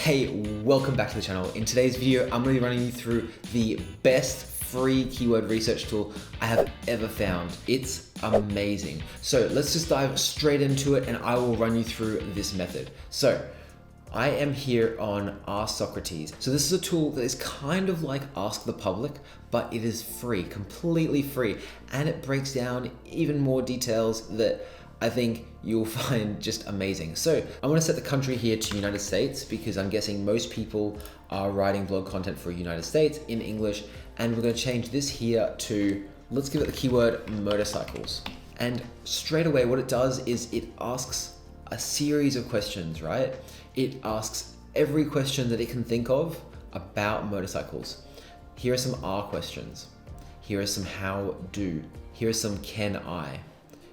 Hey, welcome back to the channel. In today's video, I'm going to be running you through the best free keyword research tool I have ever found. It's amazing. So let's just dive straight into it and I will run you through this method. So I am here on AnswerSocrates. So this is a tool that is kind of like Ask the Public, but it is free, completely free. And it breaks down even more details that I think you'll find just amazing. So I want to set the country here to United States because I'm guessing most people are writing blog content for United States in English. And we're going to change this here to, let's give it the keyword motorcycles. And straight away what it does is it asks a series of questions, right? It asks every question that it can think of about motorcycles. Here are some are questions. Here are some how do. Here are some can I.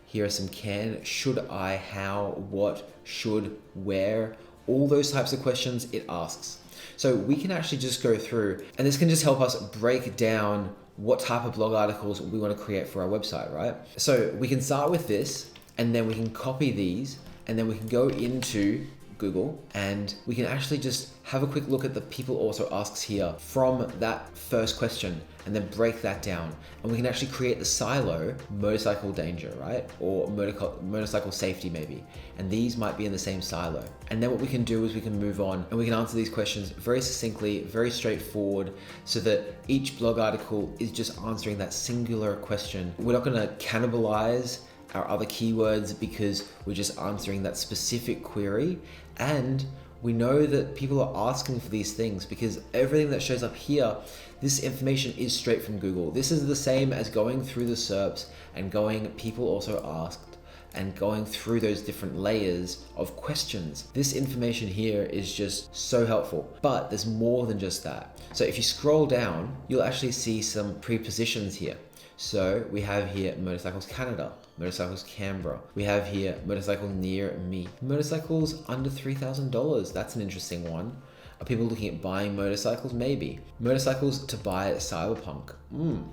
Here are some can, should I, how, what, should, where, all those types of questions it asks. So we can actually just go through, and this can just help us break down what type of blog articles we want to create for our website, right? So we can start with this, and then we can copy these, and then we can go into Google, and we can actually just have a quick look at the people also asks here from that first question, and then break that down. And we can actually create the silo, motorcycle danger, right? Or motorcycle safety maybe. And these might be in the same silo. And then what we can do is we can move on and we can answer these questions very succinctly, very straightforward, so that each blog article is just answering that singular question. We're not gonna cannibalize our other keywords because we're just answering that specific query. And we know that people are asking for these things because everything that shows up here, this information is straight from Google. This is the same as going through the SERPs and going, people also asked, and going through those different layers of questions. This information here is just so helpful, but there's more than just that. So if you scroll down, you'll actually see some prepositions here. So we have here motorcycles Canada, motorcycles Canberra. We have here motorcycle near me. Motorcycles under $3,000. That's an interesting one. Are people looking at buying motorcycles? Maybe. Motorcycles to buy Cyberpunk.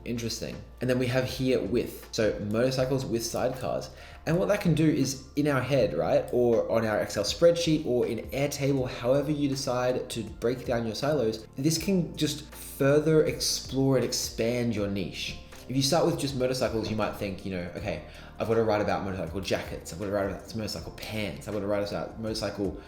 Interesting. And then we have here with. So motorcycles with sidecars. And what that can do is in our head, right? Or on our Excel spreadsheet or in Airtable, however you decide to break down your silos, this can just further explore and expand your niche. If you start with just motorcycles, you might think, okay, I've got to write about motorcycle jackets, I've got to write about motorcycle pants, I've got to write about motorcycle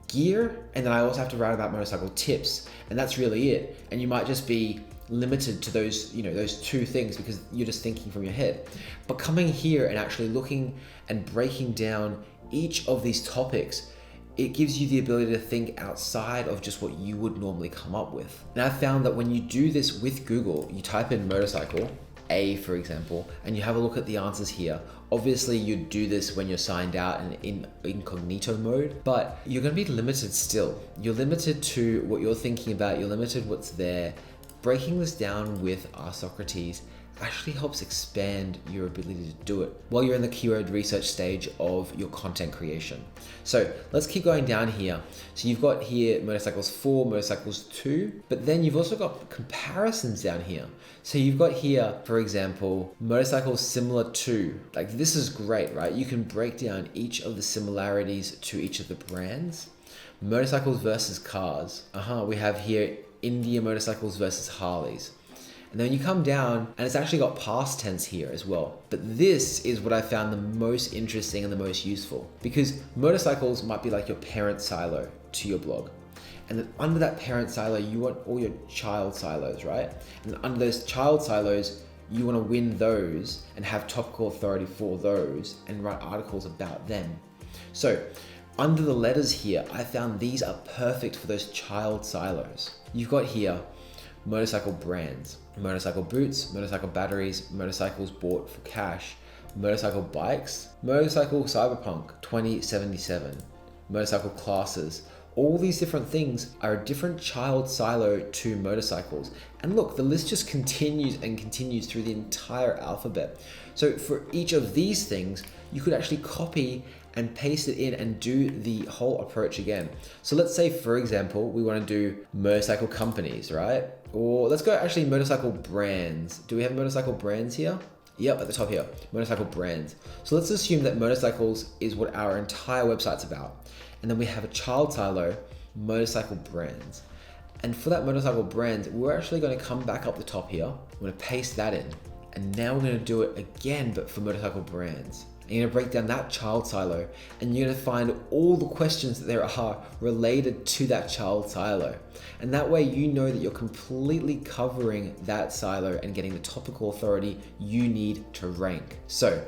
gear, and then I also have to write about motorcycle tips, and that's really it. And you might just be limited to those, those two things because you're just thinking from your head. But coming here and actually looking and breaking down each of these topics, it gives you the ability to think outside of just what you would normally come up with. And I found that when you do this with Google, you type in motorcycle, A, for example, and you have a look at the answers here. Obviously, you do this when you're signed out and in incognito mode, but you're going to be limited still. You're limited to what you're thinking about. You're limited what's there. Breaking this down with AnswerSocrates actually helps expand your ability to do it while you're in the keyword research stage of your content creation. So let's keep going down here. So you've got here motorcycles 4, motorcycles 2, but then you've also got comparisons down here. So you've got here, for example, motorcycles similar to, like this is great, right? You can break down each of the similarities to each of the brands. Motorcycles versus cars. We have here India motorcycles versus Harleys. And then you come down and it's actually got past tense here as well. But this is what I found the most interesting and the most useful because motorcycles might be like your parent silo to your blog. And then under that parent silo, you want all your child silos, right? And under those child silos, you want to win those and have topical authority for those and write articles about them. So under the letters here, I found these are perfect for those child silos. You've got here motorcycle brands, motorcycle boots, motorcycle batteries, motorcycles bought for cash, motorcycle bikes, motorcycle Cyberpunk 2077, motorcycle classes. All these different things are a different child silo to motorcycles. And look, the list just continues and continues through the entire alphabet. So for each of these things, you could actually copy and paste it in and do the whole approach again. So let's say, for example, we want to do motorcycle companies, right? Or let's go actually motorcycle brands. Do we have motorcycle brands here? Yep, at the top here, motorcycle brands. So let's assume that motorcycles is what our entire website's about. And then we have a child silo motorcycle brands. And for that motorcycle brand, we're actually going to come back up the top here. We're going to paste that in. And now we're going to do it again, but for motorcycle brands. And you're going to break down that child silo, and you're going to find all the questions that there are related to that child silo. And that way you know that you're completely covering that silo and getting the topical authority you need to rank. So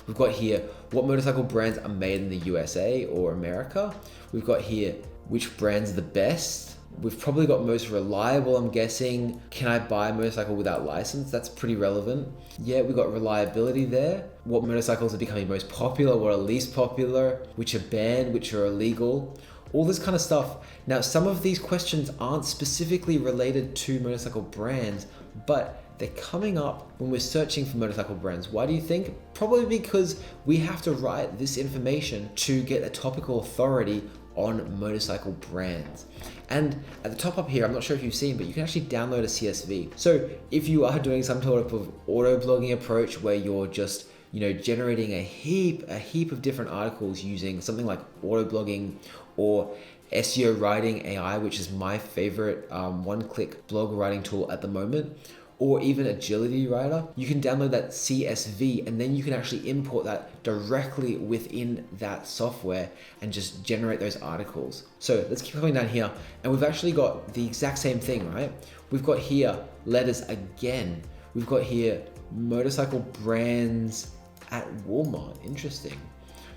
we've got here what motorcycle brands are made in the USA or America. We've got here which brands are the best. We've probably got most reliable, I'm guessing. Can I buy a motorcycle without license? That's pretty relevant. Yeah, we've got reliability there. What motorcycles are becoming most popular, what are least popular, which are banned, which are illegal, all this kind of stuff. Now, some of these questions aren't specifically related to motorcycle brands, but they're coming up when we're searching for motorcycle brands. Why do you think? Probably because we have to write this information to get a topical authority on motorcycle brands. And at the top up here, I'm not sure if you've seen, but you can actually download a CSV. So if you are doing some sort of auto blogging approach where you're just, generating a heap of different articles using something like auto blogging or SEO writing AI, which is my favorite one-click blog writing tool at the moment, or even Agility Writer, you can download that CSV and then you can actually import that directly within that software and just generate those articles. So let's keep coming down here, and we've actually got the exact same thing, right? We've got here letters again. We've got here motorcycle brands at Walmart, interesting.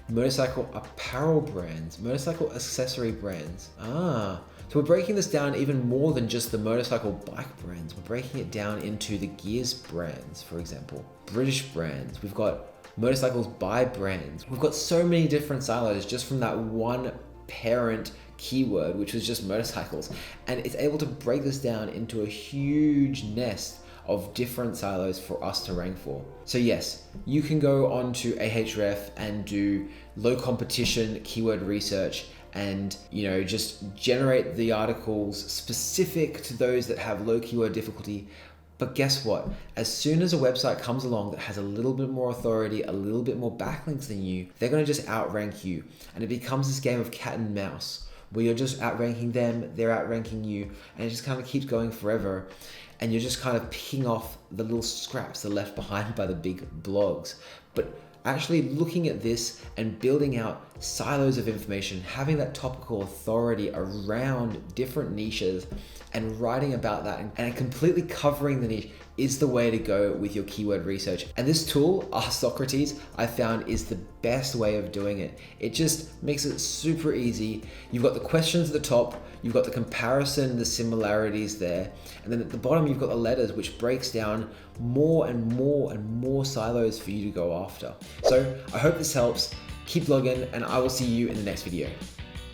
Motorcycle apparel brands, motorcycle accessory brands. So we're breaking this down even more than just the motorcycle bike brands. We're breaking it down into the gears brands, for example, British brands. We've got motorcycles by brands. We've got so many different silos just from that one parent keyword, which was just motorcycles. And it's able to break this down into a huge nest of different silos for us to rank for. So yes, you can go on to Ahref and do low competition keyword research and just generate the articles specific to those that have low keyword difficulty. But guess what? As soon as a website comes along that has a little bit more authority, a little bit more backlinks than you, they're going to just outrank you. And it becomes this game of cat and mouse where you're just outranking them, they're outranking you, and it just kind of keeps going forever. And you're just kind of picking off the little scraps that are left behind by the big blogs. But actually looking at this and building out silos of information, having that topical authority around different niches and writing about that and completely covering the niche is the way to go with your keyword research. And this tool, AnswerSocrates, I found is the best way of doing it. It just makes it super easy. You've got the questions at the top, you've got the comparison, the similarities there, and then at the bottom you've got the letters, which breaks down more and more silos for you to go after. So I hope this helps. Keep blogging, and I will see you in the next video.